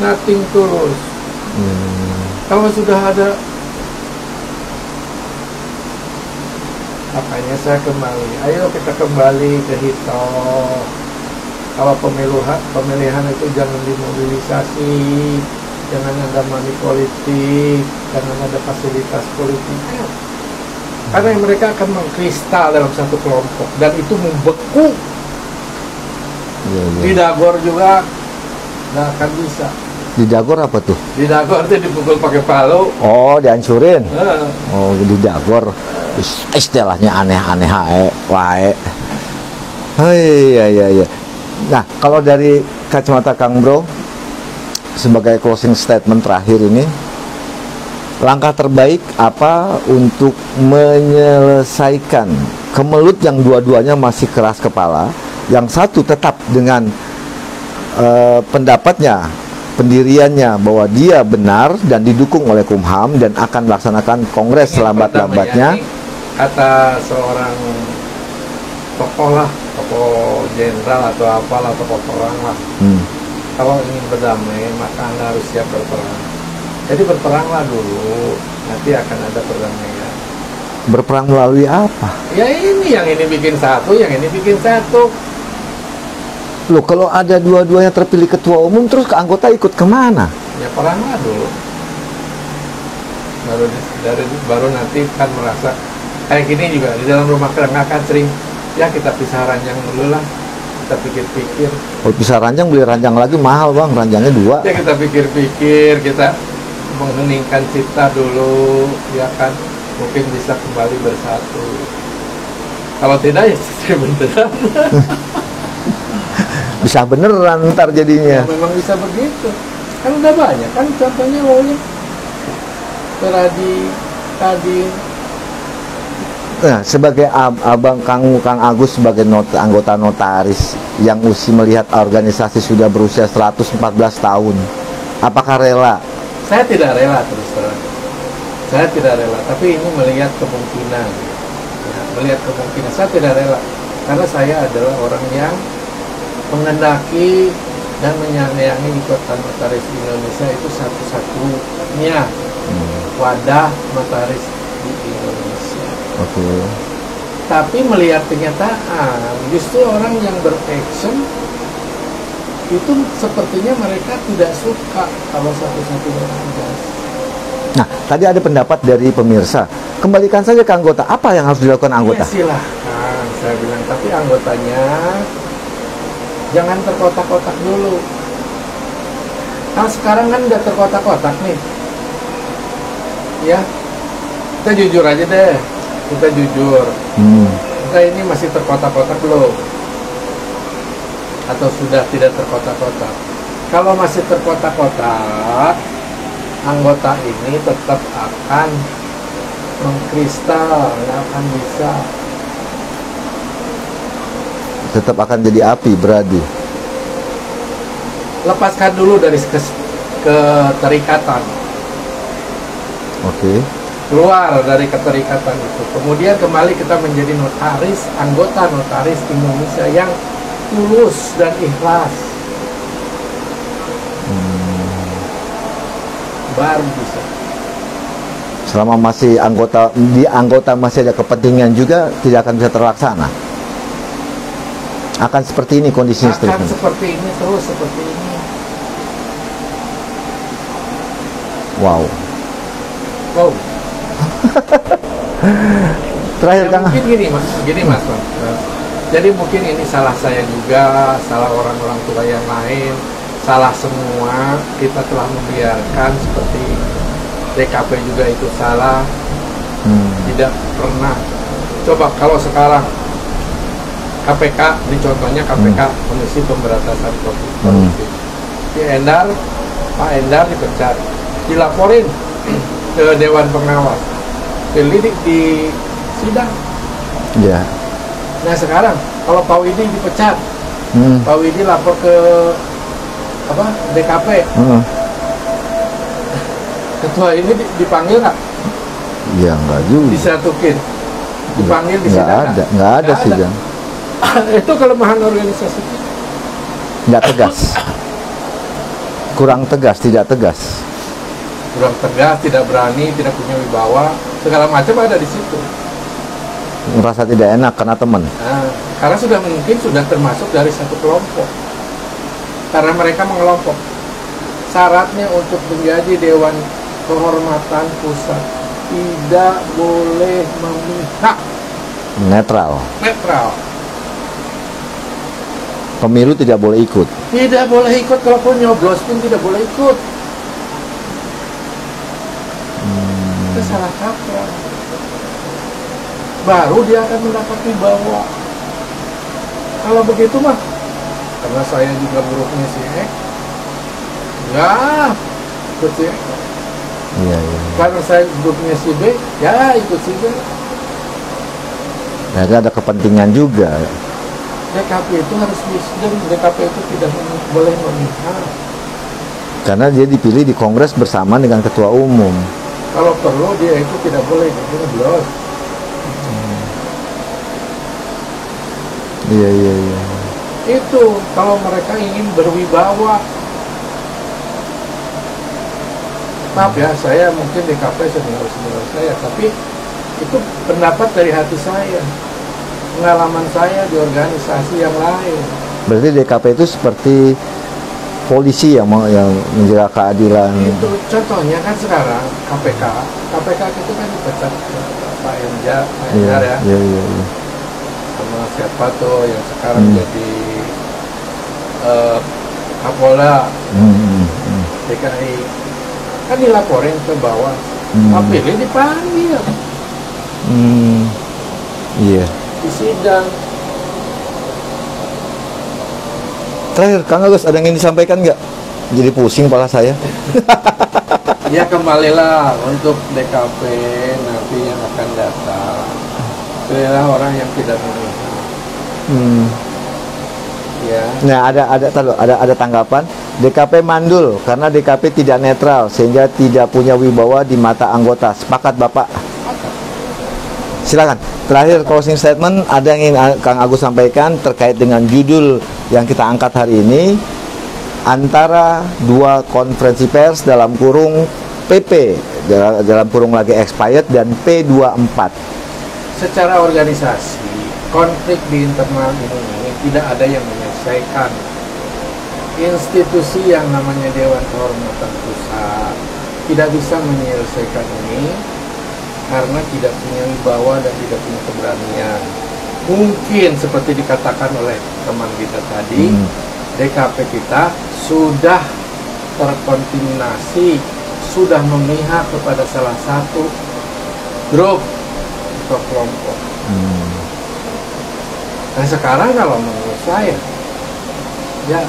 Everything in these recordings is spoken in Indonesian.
nothing tulus. Kalau sudah ada, makanya saya kembali, ayo kita kembali ke Hito. Kalau pemilihan itu jangan dimobilisasi, jangan ada money politik, jangan ada fasilitas politik. Ayo. Karena mereka akan mengkristal dalam satu kelompok dan itu membeku. Di Dagor juga nggak akan bisa. Di Dagor apa tuh? Di Dagor itu dipukul pakai palu. Oh, dihancurin. Oh, di Dagor. Istilahnya aneh-aneh wae. Iya. Nah, kalau dari kacamata Kang Bro sebagai closing statement terakhir ini, langkah terbaik apa untuk menyelesaikan kemelut yang dua-duanya masih keras kepala, yang satu tetap dengan pendapatnya, pendiriannya bahwa dia benar dan didukung oleh Kumham dan akan melaksanakan kongres selambat-lambatnya. Kata seorang tokoh lah, tokoh jenderal atau apalah, tokoh perang lah, kalau ingin berdamai maka Anda harus siap berperang. Jadi berperanglah dulu, nanti akan ada perdamaian. Berperang melalui apa? Ya ini, yang ini bikin satu, yang ini bikin satu. Loh, kalau ada dua-duanya terpilih ketua umum, terus ke anggota ikut kemana? Ya peranglah dulu. Baru nanti kan merasa kayak gini juga di dalam rumah tangga kan sering, ya kita pisah ranjang dulu lah, kita pikir-pikir. Oh, pisah ranjang, beli ranjang lagi mahal bang, ranjangnya 2. Ya kita pikir-pikir, kita mengheningkan cipta dulu, ya kan, mungkin bisa kembali bersatu. Kalau tidak ya beneran. Bisa beneran ntar jadinya. Ya, memang bisa begitu. Kan udah banyak kan contohnya wawnya Teradi tadi. Nah, sebagai abang Kang Agus sebagai anggota notaris yang melihat organisasi sudah berusia 114 tahun, apakah rela? Saya tidak rela, terus terang. Saya tidak rela, tapi ini melihat kemungkinan. Ya, melihat kemungkinan, saya tidak rela. Karena saya adalah orang yang mengendaki dan menyayangi Ikatan Notaris Indonesia, itu satu-satunya wadah notaris di Indonesia. Oke. Tapi melihat kenyataan, justru orang yang beraction itu sepertinya mereka tidak suka kalau satu-satunya tugas. Nah, tadi ada pendapat dari pemirsa. Kembalikan saja ke anggota. Apa yang harus dilakukan anggota? Ya, silahkan, saya bilang. Tapi anggotanya jangan terkotak-kotak dulu. Nah, sekarang kan udah terkotak-kotak nih. Ya, kita jujur aja deh. Kita jujur. Kita ini masih terkotak-kotak belum? Atau sudah tidak terkotak-kotak? Kalau masih terkotak-kotak, anggota ini tetap akan mengkristal, nggak akan bisa. Tetap akan jadi api, beradu. Lepaskan dulu dari keterikatan. Oke. Keluar dari keterikatan itu. Kemudian kembali kita menjadi notaris, anggota notaris Indonesia yang tulus dan ikhlas. Baru bisa. Selama masih anggota masih ada kepentingan juga, tidak akan bisa terlaksana. Akan seperti ini kondisinya. Akan seperti ini terus, seperti ini. Wow. Terakhir Ya, mungkin gini mas. Jadi mungkin ini salah saya juga, salah orang-orang tua yang lain, salah semua. Kita telah membiarkan seperti DKP juga itu salah. Tidak pernah. Coba kalau sekarang KPK, di contohnya KPK, Komisi Pemberantasan Korupsi. Pak Endar dipecat, dilaporin ke Dewan Pengawas, dilidik di sidang. Ya. Nah sekarang kalau Pak Widi dipecat, Pak Widi lapor ke DKP, ketua ini dipanggil nggak? Ya nggak juga. Disatukin, dipanggil di sidang? Nggak ada sidang. Itu kelemahan organisasi kita. Nggak tegas. Kurang tegas, tidak tegas. Kurang tegas, tidak berani, tidak punya wibawa, segala macam ada di situ. Merasa tidak enak karena teman. Nah, karena sudah mungkin sudah termasuk dari satu kelompok. Karena mereka mengelompok. Syaratnya untuk menjadi Dewan Kehormatan Pusat tidak boleh memihak. Netral. Netral. Pemilu tidak boleh ikut. Tidak boleh ikut, kalaupun nyoblos pun tidak boleh ikut. Itu salah kaprah. Baru dia akan mendapat wibawa. Kalau begitu mah, karena saya juga buruknya si Ek, ya ikut si Ek. Iya, iya. Karena saya buruknya si B, ya ikut si B. Jadi ada kepentingan juga. DKP itu harus wisdom, DKP itu tidak boleh memihak. Karena dia dipilih di Kongres bersama dengan Ketua Umum. Kalau perlu dia itu tidak boleh nyoblos. Iya, iya, iya. Itu kalau mereka ingin berwibawa. Maaf ya, saya mungkin DKP senior saya, tapi itu pendapat dari hati saya, pengalaman saya di organisasi yang lain. Berarti DKP itu seperti polisi yang menjaga keadilan. Itu contohnya kan sekarang KPK itu kan dipecat Pak Enjar Iya, ya, iya, iya, iya. sama siapa tuh yang sekarang jadi Kapolda DKI, kan dilaporin ke bawah, pilih dipanggil. Iya. Di sidang. Terakhir, Kang Agus ada yang ingin disampaikan nggak? Jadi pusing kepala saya. Ya kembalilah untuk DKP nanti yang akan datang. Pilihlah orang yang tidak memihak. Ya. Nah, ada tanggapan DKP mandul karena DKP tidak netral sehingga tidak punya wibawa di mata anggota. Sepakat Bapak? Silakan. Terakhir closing statement, ada yang ingin Kang Agus sampaikan terkait dengan judul yang kita angkat hari ini, antara dua konferensi pers dalam kurung PP dalam kurung lagi expired dan P24. Secara organisasi, konflik di internal ini tidak ada yang menyelesaikan. Institusi yang namanya Dewan Kehormatan Pusat tidak bisa menyelesaikan ini karena tidak punya wibawa dan tidak punya keberanian. Mungkin seperti dikatakan oleh teman kita tadi, DKP kita sudah terkontaminasi, sudah memihak kepada salah satu grup atau kelompok. Nah sekarang kalau menurut saya, ya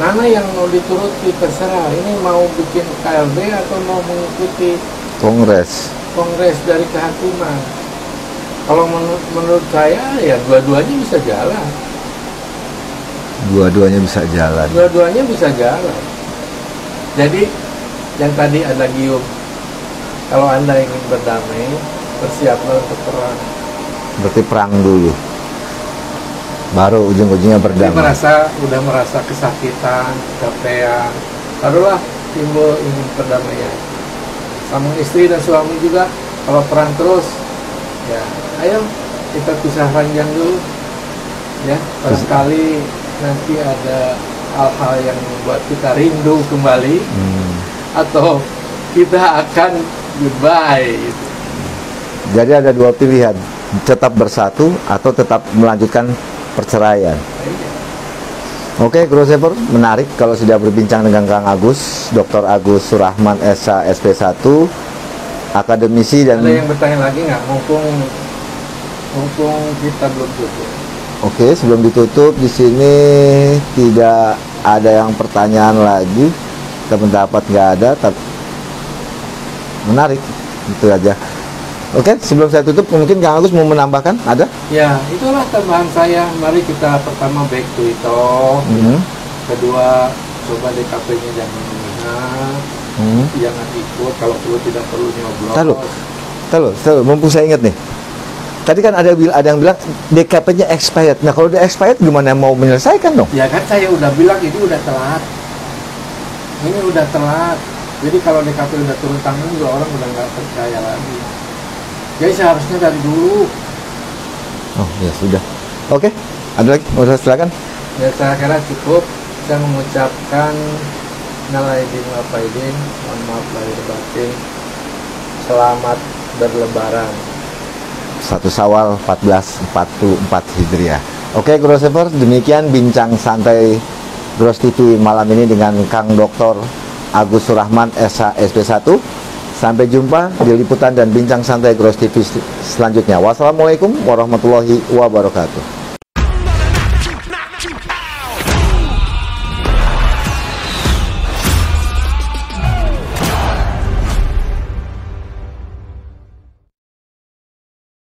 mana yang mau dituruti terserah. Ini mau bikin KLB atau mau mengikuti Kongres dari kehakiman. Kalau menurut saya ya dua-duanya bisa jalan. Dua-duanya bisa jalan. Dua-duanya bisa jalan. Jadi yang tadi Anda gium, kalau Anda ingin berdamai, bersiaplah untuk perang. Berarti perang dulu, baru ujung-ujungnya Jadi berdamai. udah merasa kesakitan, kecapean, barulah timbul ingin perdamaian. Sama istri dan suami juga, kalau perang terus, ya ayo kita pisah ranjang dulu, ya barangkali nanti ada hal-hal yang membuat kita rindu kembali, atau kita akan goodbye. Gitu. Jadi ada dua pilihan, tetap bersatu atau tetap melanjutkan perceraian. Oke, Growsaver, menarik kalau sudah berbincang dengan Kang Agus, Dr. Agus Surahman SH SP1, akademisi dan... Ada yang bertanya lagi nggak? Mumpung kita belum tutup. Oke, sebelum ditutup, di sini tidak ada yang pertanyaan lagi, pendapat nggak ada, tapi menarik, itu aja. Oke, sebelum saya tutup, mungkin Kang Agus mau menambahkan, ada? Ya, itulah tambahan saya. Mari kita pertama back to itu. Kedua, coba DKP-nya jangan memihak, jangan ikut, kalau perlu tidak perlu nyoblos. Tahu, mumpung saya ingat nih. Tadi kan ada yang bilang DKP-nya expired. Nah, kalau udah expired gimana mau menyelesaikan dong? Ya kan saya udah bilang itu udah telat. Ini udah telat. Jadi kalau DKP udah turun tangan juga orang udah nggak percaya lagi. Jadi seharusnya dari dulu. Oh ya sudah. Oke, ada lagi? Mau silakan. Ya saya kira cukup. Saya mengucapkan minal aidin wal faizin, mohon maaf lahir batin. Selamat berlebaran. 1 Syawal 1444 Hijriah. Oke, Grossaver, demikian bincang santai Gros TV malam ini dengan Kang Dr. Agus Surahman SH SP1. Sampai jumpa di liputan dan bincang santai Gros TV selanjutnya. Wassalamualaikum warahmatullahi wabarakatuh.